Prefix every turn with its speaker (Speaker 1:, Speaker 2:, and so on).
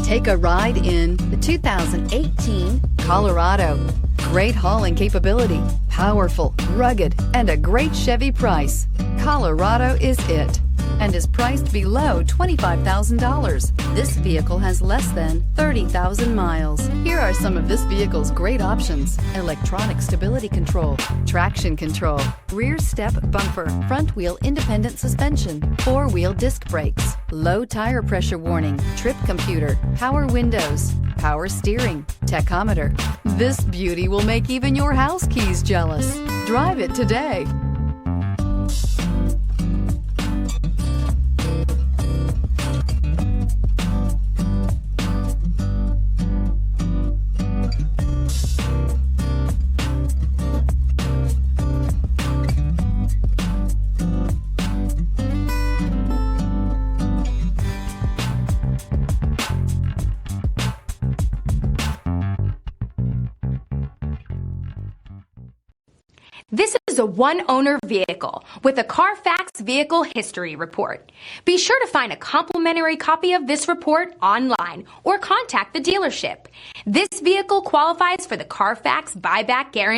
Speaker 1: Take a ride in the 2018 Colorado. Great hauling capability, powerful, rugged, and a great Chevy price. Colorado is it, and is priced below $25,000. This vehicle has less than 30,000 miles. Here are some of this vehicle's great options: electronic stability control, traction control, rear step bumper, front wheel independent suspension, 4-wheel disc brakes, low tire pressure warning, trip computer, power windows, power steering, tachometer. This beauty will make even your house keys jealous. Drive it today.
Speaker 2: This is a one-owner vehicle with a Carfax Vehicle History Report. Be sure to find a complimentary copy of this report online or contact the dealership. This vehicle qualifies for the Carfax Buyback Guarantee.